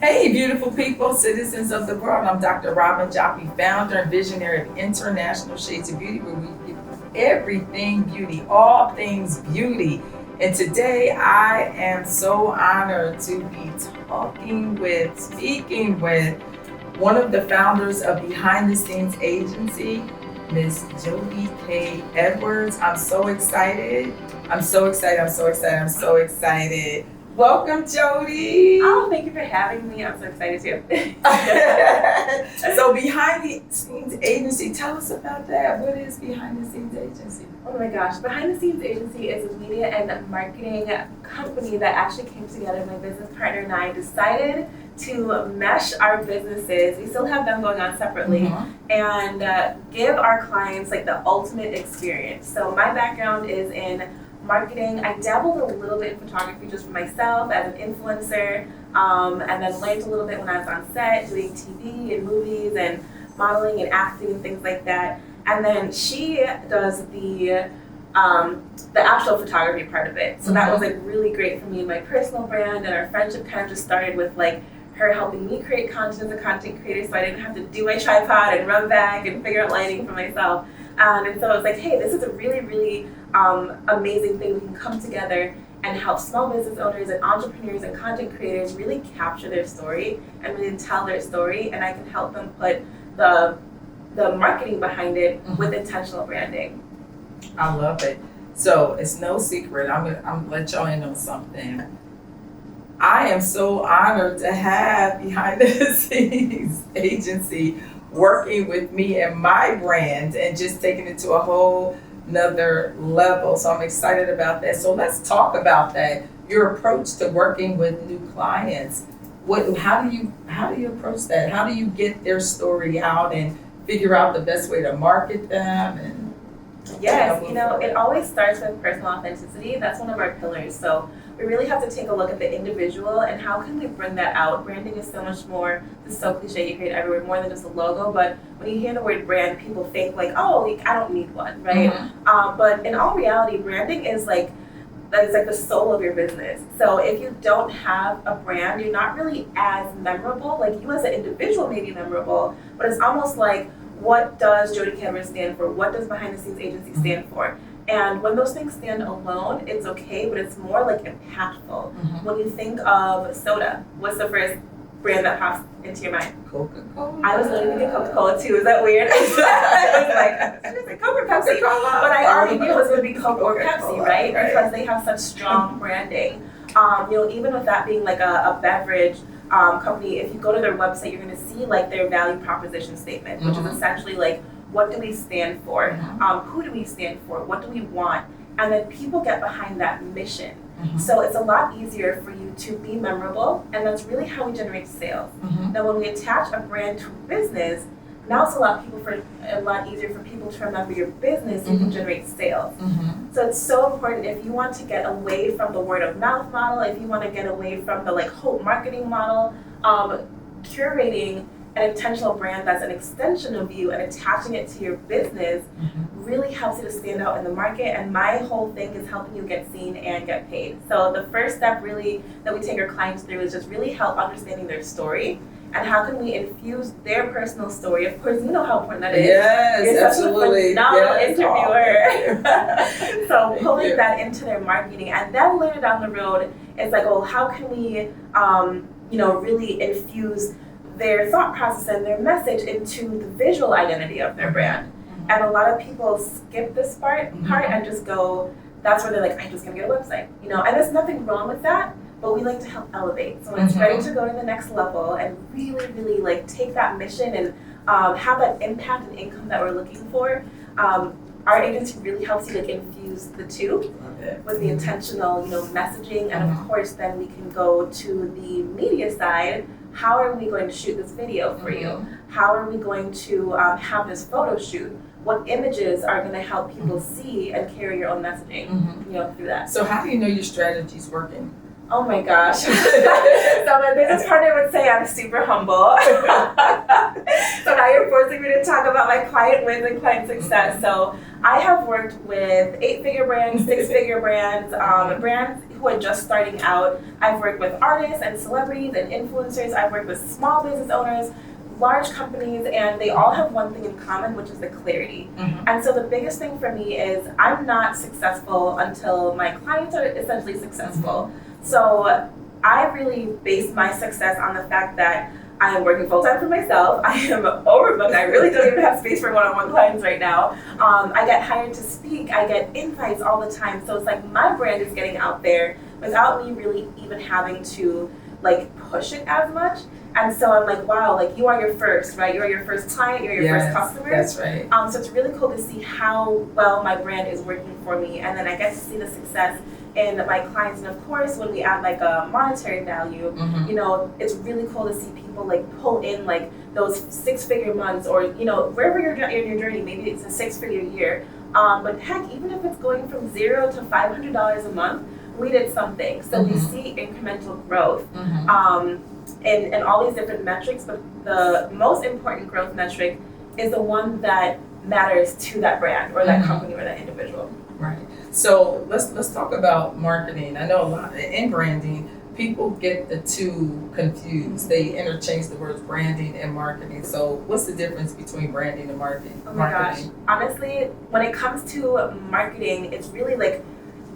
Hey, beautiful people, citizens of the world. I'm Dr. Robyn, founder and visionary of International Shades of Beauty, where we give everything beauty, all things beauty. And today I am so honored to be speaking with one of the founders of Behind the Scenes Agency, Miss Jodi-Kay Edwards. I'm so excited. Welcome, Jodi. Oh, thank you for having me. I'm so excited too. So Behind the Scenes Agency, tell us about that. What is Behind the Scenes Agency? Oh my gosh, Behind the Scenes Agency is a media and marketing company that actually came together. My business partner and I decided to mesh our businesses. We still have them going on separately, and give our clients like the ultimate experience. So my background is in marketing. I dabbled a little bit in photography just for myself as an influencer, and then learned a little bit when I was on set doing TV and movies and modeling and acting and things like that. And then she does the actual photography part of it. So that was like really great for me and my personal brand, and our friendship kind of just started with like her helping me create content as a content creator, so I didn't have to do my tripod and run back and figure out lighting for myself. And so I was like, hey, this is a really, really amazing thing. We can come together and help small business owners and entrepreneurs and content creators really capture their story and really tell their story, and I can help them put the marketing behind it with intentional branding. I love it. So it's no secret. I'm gonna let y'all in on something. I am so honored to have Behind the Scenes Agency working with me and my brand and just taking it to a whole another level. So I'm excited about that. So let's talk about that. Your approach to working with new clients. How do you approach that? How do you get their story out and figure out the best way to market them? And yes, it always starts with personal authenticity. That's one of our pillars. So we really have to take a look at the individual and how can we bring that out. Branding is so much more, this is so cliche, you hear it everywhere, more than just a logo, but when you hear the word brand, people think like, oh, I don't need one, right? But in all reality, branding is like the soul of your business. So if you don't have a brand, you're not really as memorable. Like you as an individual may be memorable, but it's almost like, what does Jodi-Kay Edwards stand for? What does Behind the Scenes Agency stand for? And when those things stand alone, it's okay, but it's more like impactful. When you think of soda, what's the first brand that pops into your mind? Coca-Cola. I was literally thinking Coca-Cola too. Is that weird? I was like, Coke or Pepsi? But I already knew it was going to be Coke or Pepsi, right? Because they have such strong branding. Even with that being like a beverage company, if you go to their website, you're going to see like their value proposition statement, which is essentially like, what do we stand for? Who do we stand for? What do we want? And then people get behind that mission. So it's a lot easier for you to be memorable, and that's really how we generate sales. Now, when we attach a brand to a business, now it's a lot easier for people to remember your business and you can generate sales. So it's so important if you want to get away from the word of mouth model, if you want to get away from the like whole marketing model, curating an intentional brand that's an extension of you and attaching it to your business really helps you to stand out in the market. And my whole thing is helping you get seen and get paid. So the first step really that we take our clients through is just really help understanding their story and how can we infuse their personal story. Of course, you know how important that is. Yes, You're absolutely. such a phenomenal interviewer. So pulling that into their marketing, and then later down the road, it's like, well, how can we, really infuse their thought process and their message into the visual identity of their brand. And a lot of people skip this part and just go, that's where they're like, I'm just gonna get a website, and there's nothing wrong with that, but we like to help elevate. So when it's ready to go to the next level and really, really like take that mission and have that impact and income that we're looking for, our agency really helps you like infuse the two with the intentional, messaging. And of course, then we can go to the media side. How are we going to shoot this video for you? How are we going to have this photo shoot? What images are going to help people see and carry your own messaging, through that? So how do you know your strategy's working? Oh my gosh. So my business partner would say I'm super humble. So now you're forcing me to talk about my client wins and client success. So I have worked with 8-figure brands, 6-figure brands, brands who are just starting out. I've worked with artists and celebrities and influencers. I've worked with small business owners, large companies, and they all have one thing in common, which is the clarity. And so the biggest thing for me is I'm not successful until my clients are essentially successful. So I really base my success on the fact that I am working full-time for myself. I am overbooked. I really don't even have space for one-on-one clients right now. I get hired to speak. I get invites all the time. So it's like my brand is getting out there without me really even having to like push it as much. And so I'm like, wow, like you are your first, right? You're your first client, you're your first customer. That's right. So it's really cool to see how well my brand is working for me. And then I get to see the success in my clients. And of course, when we add like a monetary value, you know, it's really cool to see people like pull in like those 6-figure months, or, you know, wherever you're in your journey, maybe it's a 6-figure year. But heck, even if it's going from $0 to $500 a month, we did something. So we see incremental growth in all these different metrics, but the most important growth metric is the one that matters to that brand or that company or that individual. Right. So let's talk about marketing. I know a lot in branding, people get the two confused. They interchange the words branding and marketing. So what's the difference between branding and marketing? Oh my gosh. Honestly, when it comes to marketing, it's really like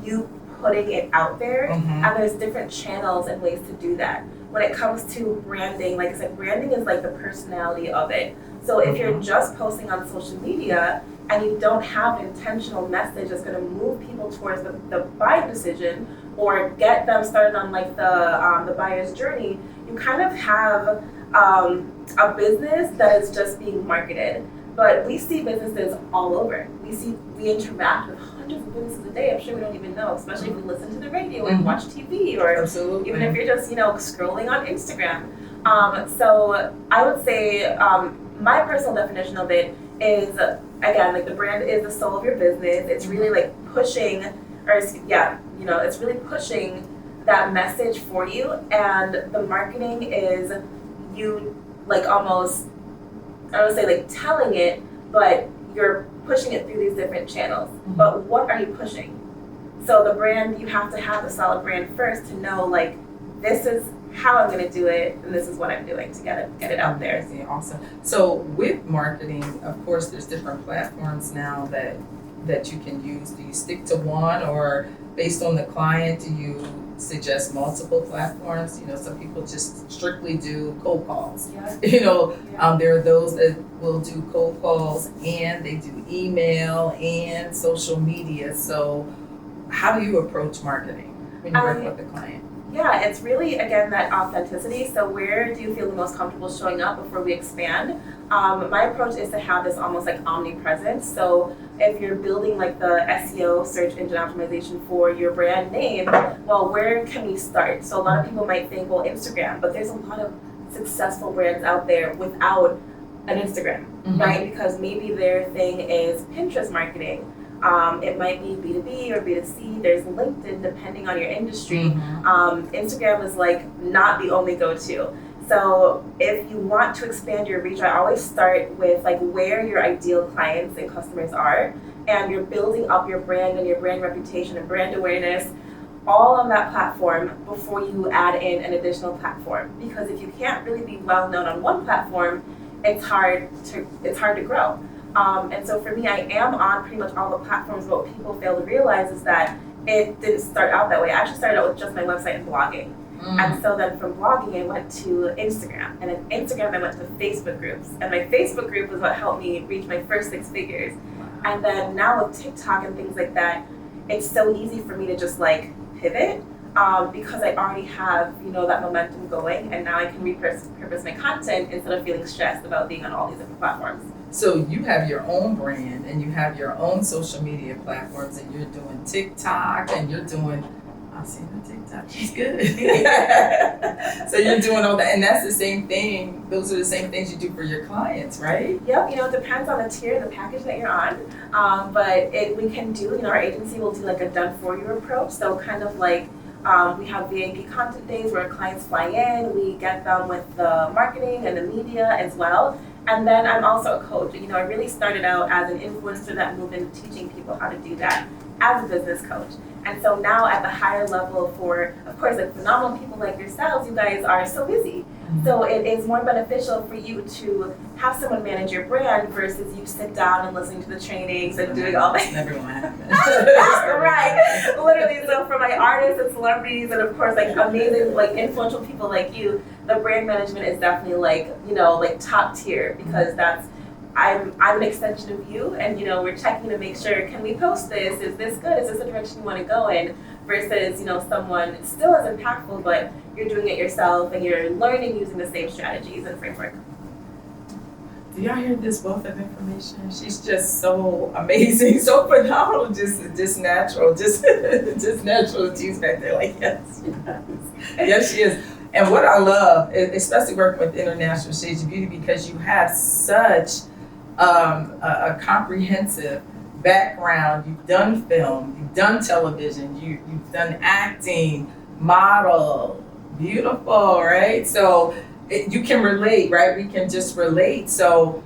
you putting it out there, and there's different channels and ways to do that. When it comes to branding, like I said, branding is like the personality of it. So if you're just posting on social media and you don't have an intentional message that's going to move people towards the buying decision or get them started on like the buyer's journey, you kind of have a business that is just being marketed. But we see businesses all over. We interact with hundreds of businesses a day. I'm sure we don't even know, especially if we listen to the radio and watch TV, or even if you're just, you know, scrolling on Instagram. So I would say my personal definition of it is, again, like the brand is the soul of your business. It's really like pushing, it's really pushing that message for you. And the marketing is you like almost, I would say like telling it, but you're pushing it through these different channels. But what are you pushing? So the brand, you have to have a solid brand first to know like, this is how I'm going to do it, and this is what I'm doing to get it out there. Awesome. So with marketing, of course, there's different platforms now that you can use. Do you stick to one, or based on the client, do you suggest multiple platforms? You know, some people just strictly do cold calls. You know, there are those that will do cold calls and they do email and social media. So how do you approach marketing when you work with the client? Yeah, it's really, again, that authenticity. So where do you feel the most comfortable showing up before we expand? My approach is to have this almost like omnipresence. So if you're building like the SEO, search engine optimization for your brand name, well, where can we start? So a lot of people might think, well, Instagram, but there's a lot of successful brands out there without an Instagram, right? Because maybe their thing is Pinterest marketing. It might be B2B or B2C. There's LinkedIn, depending on your industry. Instagram is like not the only go-to. So if you want to expand your reach, I always start with like where your ideal clients and customers are, and you're building up your brand and your brand reputation and brand awareness all on that platform before you add in an additional platform. Because if you can't really be well known on one platform, it's hard to grow. And so for me, I am on pretty much all the platforms, but what people fail to realize is that it didn't start out that way. I actually started out with just my website and blogging. And so then from blogging, I went to Instagram. And then Instagram, I went to Facebook groups. And my Facebook group was what helped me reach my first 6 figures. And then now with TikTok and things like that, it's so easy for me to just like pivot because I already have, you know, that momentum going. And now I can repurpose my content instead of feeling stressed about being on all these different platforms. So you have your own brand and you have your own social media platforms, and you're doing TikTok and you're doing, I've seen her TikTok, she's good. So you're doing all that, and that's the same thing. Those are the same things you do for your clients, right? Yep, you know, it depends on the tier, the package that you're on. But we can do, you know, our agency will do like a done for you approach. So kind of like We have VIP content days where clients fly in. We get them with the marketing and the media as well. And then I'm also a coach. I really started out as an influencer that moved into teaching people how to do that as a business coach. And so now at the higher level for, of course, like phenomenal people like yourselves, you guys are so busy. So it is more beneficial for you to have someone manage your brand versus you sit down and listening to the trainings and doing all that. Never gonna happen. Right. Literally, so for my artists and celebrities and of course like amazing, like influential people like you, the brand management is definitely like, like top tier because I'm an extension of you and we're checking to make sure, can we post this? Is this good? Is this the direction you want to go in? Versus, someone still as impactful, but you're doing it yourself and you're learning using the same strategies and framework. Do y'all hear this wealth of information? She's just so amazing, so phenomenal, just natural, just natural. She's back there like, yes, she is. And what I love, especially working with International Shades of Beauty, because you have such a comprehensive background. You've done film, you've done television, you've done acting, model, beautiful, right? So you can relate, right? We can just relate. So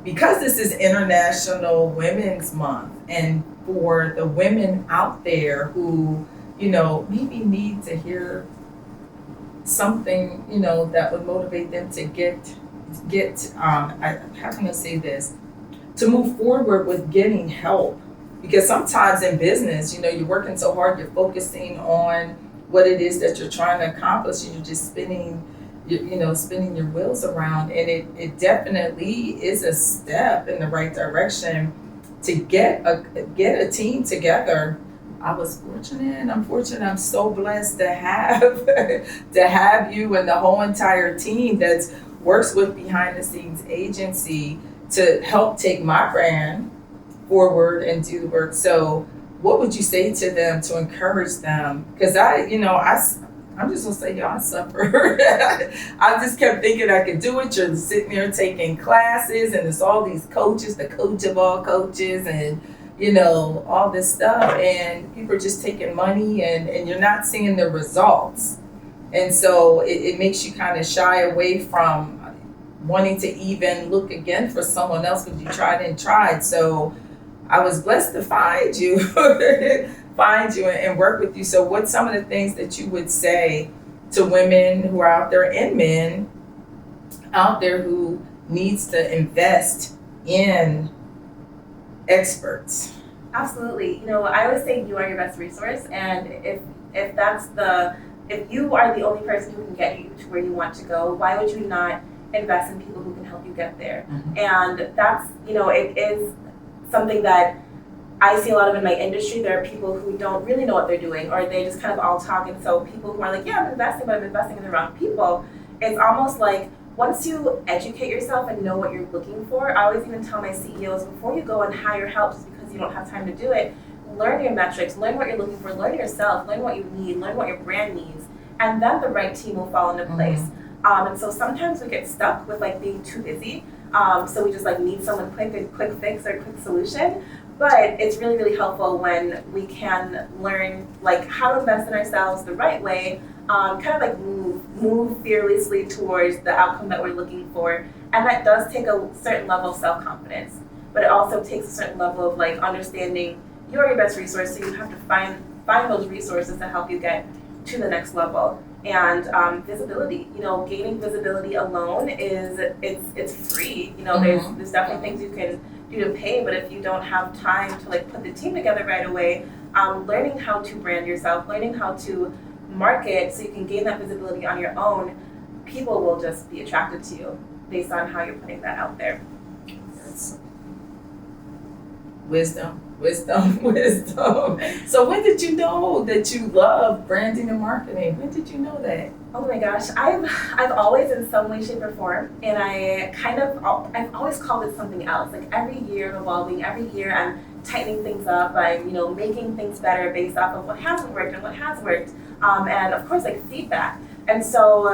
because this is International Women's Month, and for the women out there who, maybe need to hear something, that would motivate them to get how can I say this? To move forward with getting help. Because sometimes in business, you're working so hard, you're focusing on what it is that you're trying to accomplish, and you're just spinning your wheels around. And it definitely is a step in the right direction to get a team together. I was fortunate and I'm fortunate. I'm so blessed to have you and the whole entire team that works with behind the scenes agency to help take my brand forward and do the work. So what would you say to them to encourage them? Because I'm just gonna say, I suffer. I just kept thinking I could do it. You're sitting there taking classes and there's all these coaches, the coach of all coaches, and all this stuff, and people are just taking money and you're not seeing the results. And so it makes you kind of shy away from wanting to even look again for someone else because you tried and tried. So I was blessed to find you and work with you. So what's some of the things that you would say to women who are out there and men out there who needs to invest in experts? Absolutely. I always say you are your best resource, and if you are the only person who can get you to where you want to go, why would you not invest in people who can help you get there? Mm-hmm. And that's, it is something that I see a lot of in my industry. There are people who don't really know what they're doing, or they just kind of all talk. And so people who are like, yeah, I'm investing, but I'm investing in the wrong people. It's almost like once you educate yourself and know what you're looking for, I always even tell my CEOs, before you go and hire help just because you don't have time to do it, learn your metrics, learn what you're looking for, learn yourself, learn what you need, learn what your brand needs, and then the right team will fall into place. Mm-hmm. And so sometimes we get stuck with being too busy. So we just need someone quick, a quick fix or a quick solution. But it's really, really helpful when we can learn how to invest in ourselves the right way, kind of move fearlessly towards the outcome that we're looking for. And that does take a certain level of self-confidence, but it also takes a certain level of understanding you're your best resource, so you have to find those resources to help you get to the next level. And visibility, gaining visibility alone it's free. Mm-hmm. There's definitely things you can do to pay, but if you don't have time to put the team together right away, learning how to brand yourself, learning how to market so you can gain that visibility on your own, people will just be attracted to you based on how you're putting that out there. Wisdom. So when did you know that you love branding and marketing? When did you know that? Oh my gosh, I've always in some way, shape, or form, and I've always called it something else. Every year I'm evolving, every year I'm tightening things up, I'm making things better based off of what hasn't worked and what has worked, and of course feedback. And so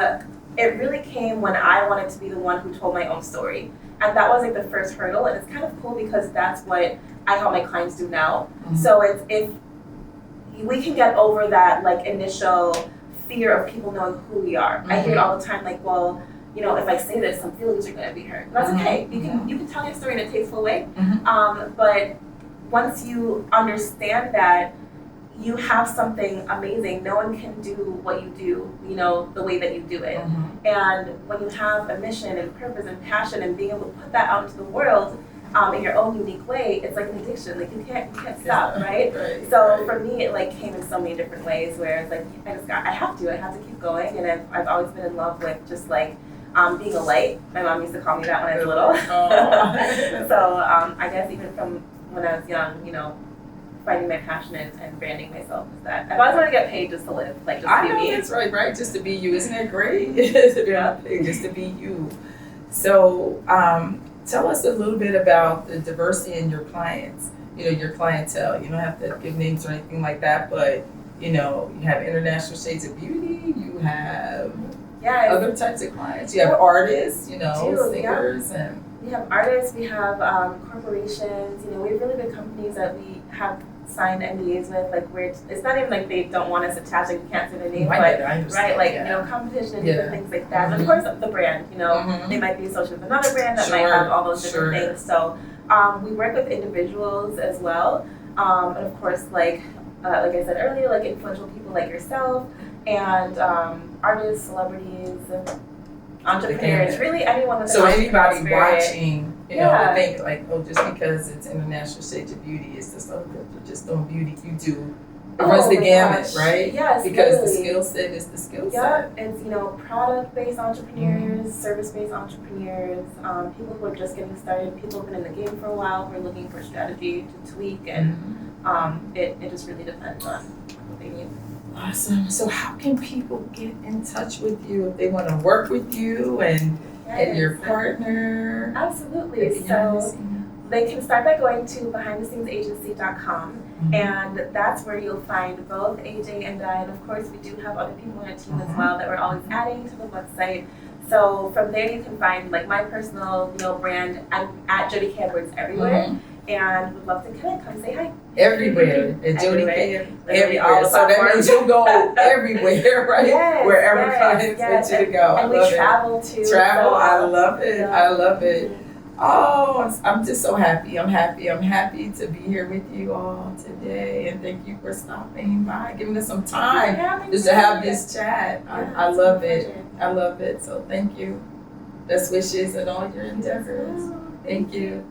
it really came when I wanted to be the one who told my own story. And that was the first hurdle, and it's kind of cool because that's what I help my clients do now. Mm-hmm. So it's if we can get over that like initial fear of people knowing who we are. I hear it all the time, like, well, you know, if I say this, some feelings are going to be hurt. That's okay. You can tell your story in a tasteful way. But once you understand that you have something amazing, no one can do what you do, you know, the way that you do it. And when you have a mission and purpose and passion and being able to put that out into the world in your own unique way, it's like an addiction. Like you can't stop, right? So for me, it like came in so many different ways where it's like I have to keep going. And I've always been in love with just like being a light. My mom used to call me that when I was little. So I guess even from when I was young, you know, finding my passion and branding myself is that I've always wanted to get paid just to live, like just to be me. That's right, just to be you. Isn't that great? Just to be you. So tell us a little bit about the diversity in your clients, you know, your clientele. You don't have to give names or anything like that, but you know, you have International Shades of Beauty, you have other types of clients. You have artists, you know, singers, and we have artists, we have corporations, you know, we have really big companies that we have signed NDAs with, like where it's not even like they don't want us attached, like we can't say their name, but right, like you know, competition and different things like that. And of course the brand, you know, they might be associated with another brand that might have all those different things. So we work with individuals as well. And of course like I said earlier, like influential people like yourself and artists, celebrities, entrepreneurs, really anyone with so anybody watching, you know, think like, oh, just because it's International Shades of Beauty, it's just just doing beauty. You do it runs the gamut, right? Yes, because the skill set is the skill set. It's, you know, product-based entrepreneurs, service-based entrepreneurs, people who are just getting started, people who've been in the game for a while, who are looking for strategy to tweak, and it just really depends on what they need. Awesome. So how can people get in touch with you if they want to work with you and your partner? Absolutely. So they can start by going to behindthescenesagency.com, and that's where you'll find both AJ and I, and of course we do have other people on our team as well that we're always adding to the website. So from there you can find like my personal, you know, brand. I'm at Jodi-Kay Edwards everywhere. And would love to connect. Come say hi. Everywhere. And Jodi-Kay everywhere. So that means you'll go everywhere, right? Yes, wherever clients want you to go. And we travel too. Travel, so, I love it. I love it. Oh, I'm just so happy. I'm happy to be here with you all today. And thank you for stopping by, giving us some time just to have this chat. I love it. I love it. So thank you. Best wishes in all your endeavors. Thank you.